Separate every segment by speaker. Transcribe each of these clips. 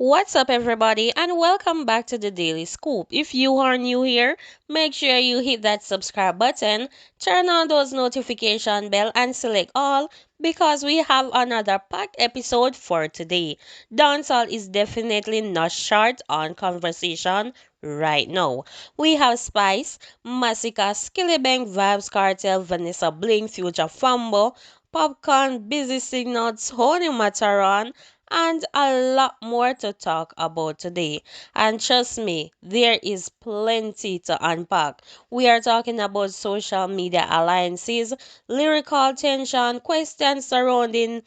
Speaker 1: What's up, everybody, and welcome back to the Daily Scoop. If you are new here, make sure you hit that subscribe button, turn on those notification bell, and select all because we have another packed episode for today. Dancehall is definitely not short on conversation right now. We have Spice, Masicka, Skillibeng Vybz Kartel, Vanessa Bling, Future Fambo, Popcaan, Busy Signals, Honey Mataran, and a lot more to talk about today. And trust me, there is plenty to unpack. We are talking about social media alliances, lyrical tension, questions surrounding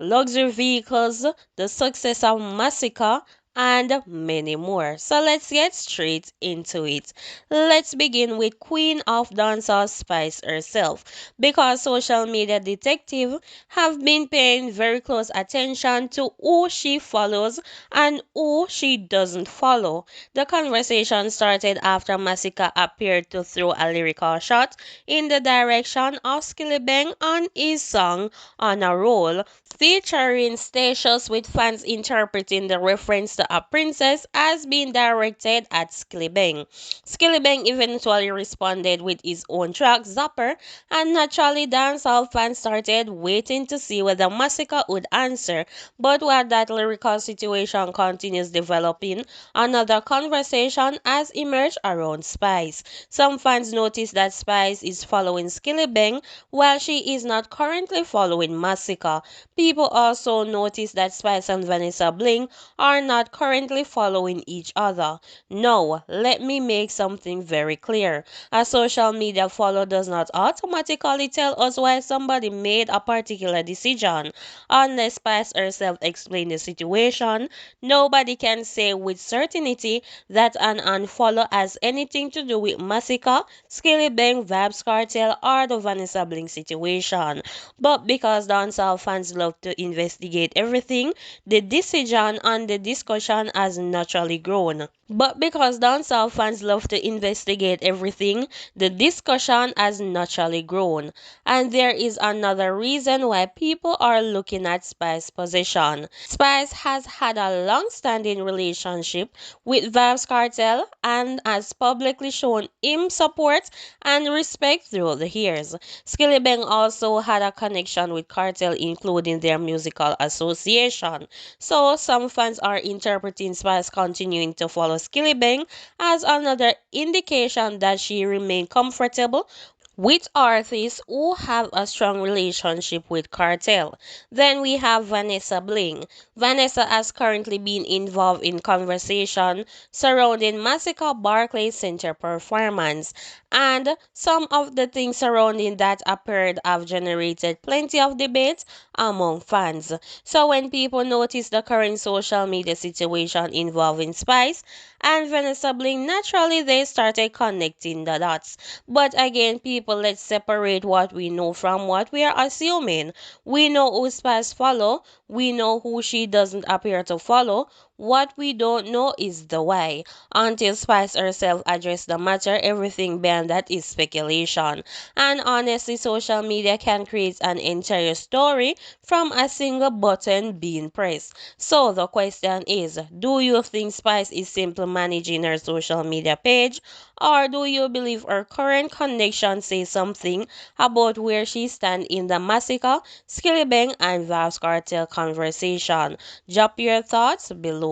Speaker 1: luxury vehicles, the success of Masicka, and many more. So let's get straight into it. Let's begin with Queen of Dancehall Spice herself, because social media detective have been paying very close attention to who she follows and who she doesn't follow. The conversation started after Masicka appeared to throw a lyrical shot in the direction of Skillibeng on his song On a Roll, featuring Statius, with fans interpreting the reference to a princess as being directed at Skillibeng. Skillibeng eventually responded with his own track, Zapper, and naturally dancehall fans started waiting to see whether Masicka would answer. But while that lyrical situation continues developing, another conversation has emerged around Spice. Some fans notice that Spice is following Skillibeng while she is not currently following Masicka. People also notice that Spice and Vanessa Bling are not currently following each other. No, let me make something very clear. A social media follow does not automatically tell us why somebody made a particular decision. Unless Spice herself explains the situation, nobody can say with certainty that an unfollow has anything to do with Masicka, Skillibeng Vybz Kartel, or the Vanessa Bling situation. But because dancehall fans love to investigate everything, the decision and the discussion has naturally grown. But because dancehall fans love to investigate everything, the discussion has naturally grown. And there is another reason why people are looking at Spice's position. Spice has had a long-standing relationship with Vybz Kartel and has publicly shown him support and respect through the years. Skillibeng also had a connection with Kartel, including their musical association. So some fans are interpreting Spice continuing to follow Skillibeng as another indication that she remained comfortable with artists who have a strong relationship with Cartel. Then we have Vanessa Bling. Vanessa has currently been involved in conversation surrounding Masicka Barclays Center performance, and some of the things surrounding that appeared have generated plenty of debate among fans. So when people notice the current social media situation involving Spice and Vanessa Bling, naturally they started connecting the dots. But again, people, let's separate what we know from what we are assuming. We know who Spice follow. We know who she doesn't appear to follow. What we don't know is the why. Until Spice herself addressed the matter, everything beyond that is speculation. And honestly, social media can create an entire story from a single button being pressed. So the question is, do you think Spice is simply managing her social media page, or do you believe her current connection says something about where she stands in the Masicka, Skillibeng, and Vybz Kartel conversation? Drop your thoughts below.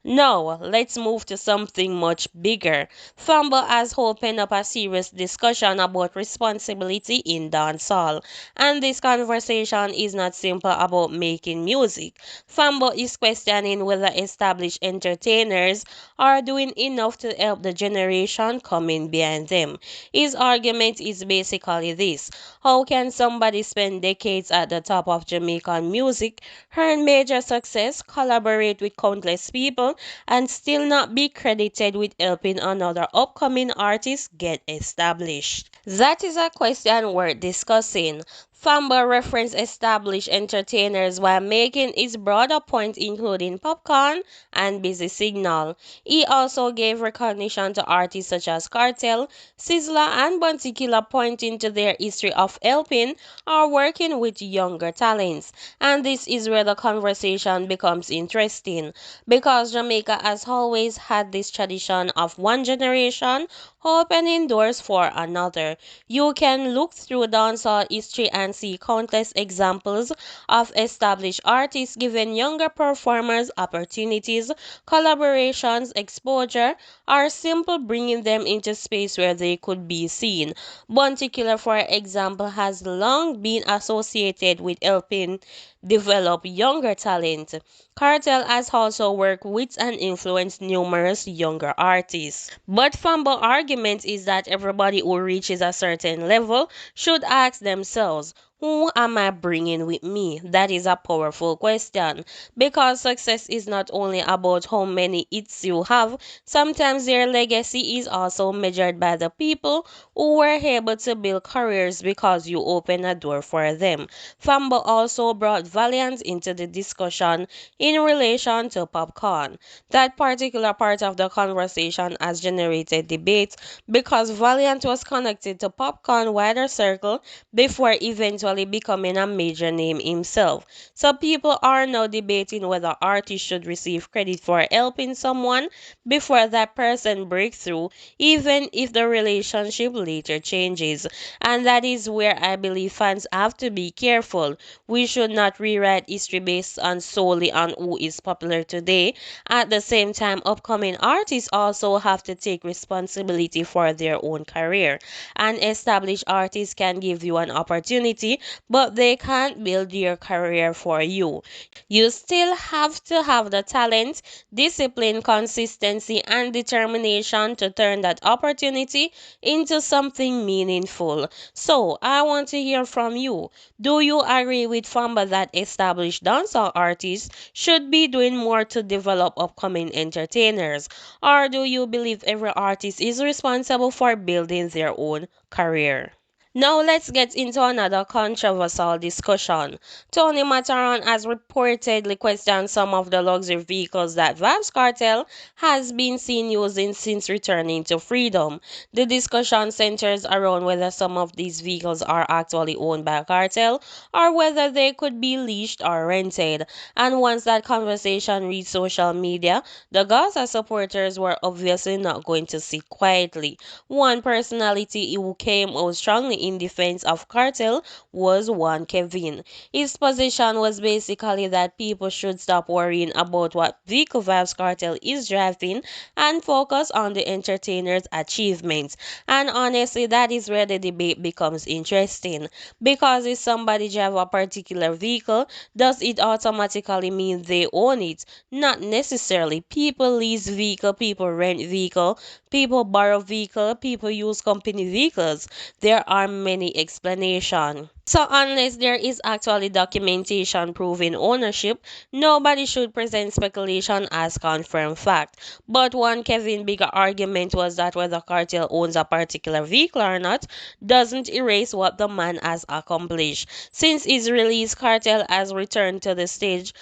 Speaker 1: Now, let's move to something much bigger. Fambo has opened up a serious discussion about responsibility in dancehall. And this conversation is not simple about making music. Fambo is questioning whether established entertainers are doing enough to help the generation coming behind them. His argument is basically this: how can somebody spend decades at the top of Jamaican music, earn major success, collaborate with countless people, and still not be credited with helping another upcoming artist get established? That is a question worth discussing. Famba referenced established entertainers while making its broader point including Popcaan and Busy Signal. He also gave recognition to artists such as Cartel, Sizzla and Bounty Killer, pointing to their history of helping or working with younger talents. And this is where the conversation becomes interesting because Jamaica has always had this tradition of one generation opening doors for another. You can look through dancehall history and see countless examples of established artists giving younger performers opportunities, collaborations, exposure, or simple bringing them into space where they could be seen. Bounty Killer, for example, has long been associated with helping develop younger talent. Cartel has also worked with and influenced numerous younger artists. But Fumble argument is that everybody who reaches a certain level should ask themselves, who am I bringing with me? That is a powerful question because success is not only about how many hits you have, sometimes their legacy is also measured by the people who were able to build careers because you open a door for them. Fumble also brought Valiant into the discussion in relation to Popcorn. That particular part of the conversation has generated debate because Valiant was connected to Popcorn wider circle before eventually becoming a major name himself. So people are now debating whether artists should receive credit for helping someone before that person breaks through, even if the relationship later changes. And that is where I believe fans have to be careful. We should not rewrite history based on solely on who is popular today. At the same time, upcoming artists also have to take responsibility for their own career. An established artist can give you an opportunity, but they can't build your career for you. You still have to have the talent, discipline, consistency, and determination to turn that opportunity into something meaningful. So, I want to hear from you. Do you agree with Famba that established dancehall artists should be doing more to develop upcoming entertainers? Or do you believe every artist is responsible for building their own career? Now let's get into another controversial discussion. Tony Mataran has reportedly questioned some of the luxury vehicles that Vybz Kartel has been seen using since returning to freedom. The discussion centers around whether some of these vehicles are actually owned by Kartel or whether they could be leased or rented. And once that conversation reached social media, the Gaza supporters were obviously not going to sit quietly. One personality who came out strongly in defense of Cartel was Juan Kevin. His position was basically that people should stop worrying about what vehicle Vybz Cartel is driving and focus on the entertainer's achievements. And honestly, that is where the debate becomes interesting. Because if somebody drive a particular vehicle, does it automatically mean they own it? Not necessarily. People lease vehicle, people rent vehicle, people borrow vehicle, people use company vehicles. There are many explanations. So unless there is actually documentation proving ownership, nobody should present speculation as confirmed fact. But one Kevin bigger argument was that whether Cartel owns a particular vehicle or not doesn't erase what the man has accomplished. Since his release, Cartel has returned to the stage,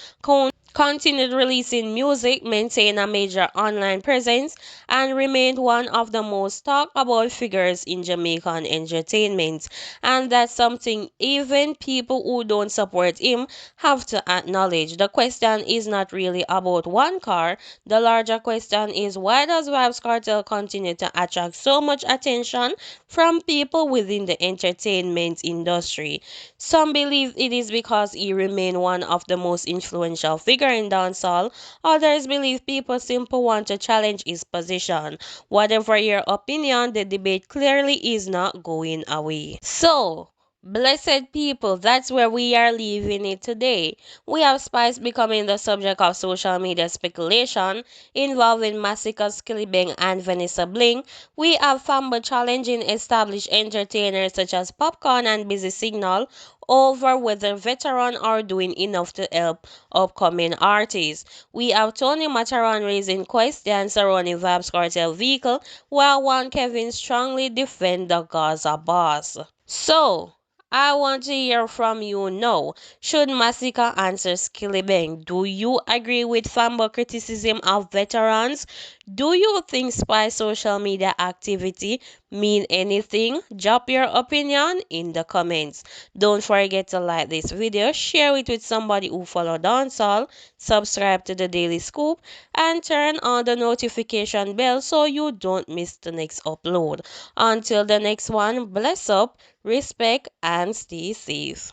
Speaker 1: continued releasing music, maintained a major online presence, and remained one of the most talked about figures in Jamaican entertainment. And that's something even people who don't support him have to acknowledge. The question is not really about one car. The larger question is why does Vybz Kartel continue to attract so much attention from people within the entertainment industry? Some believe it is because he remained one of the most influential figure in dancehall. Others believe people simply want to challenge his position. Whatever your opinion, the debate clearly is not going away. So, blessed people, that's where we are leaving it today. We have Spice becoming the subject of social media speculation involving Masicka, Skillibeng, and Vanessa Bling. We have Famba challenging established entertainers such as Popcorn and Busy Signal over whether veteran are doing enough to help upcoming artists. We have Tony Mataran raising questions surrounding Vybz Kartel vehicle, while one Kevin strongly defend the Gaza boss. So, I want to hear from you now. Should Masicka answer Skillibeng? Do you agree with Fambo criticism of veterans? Do you think spy social media activity mean anything? Drop your opinion in the comments. Don't forget to like this video, share it with somebody who follow dancehall, subscribe to the Daily Scoop, and turn on the notification bell so you don't miss the next upload. Until the next one, bless up, respect, and stay safe.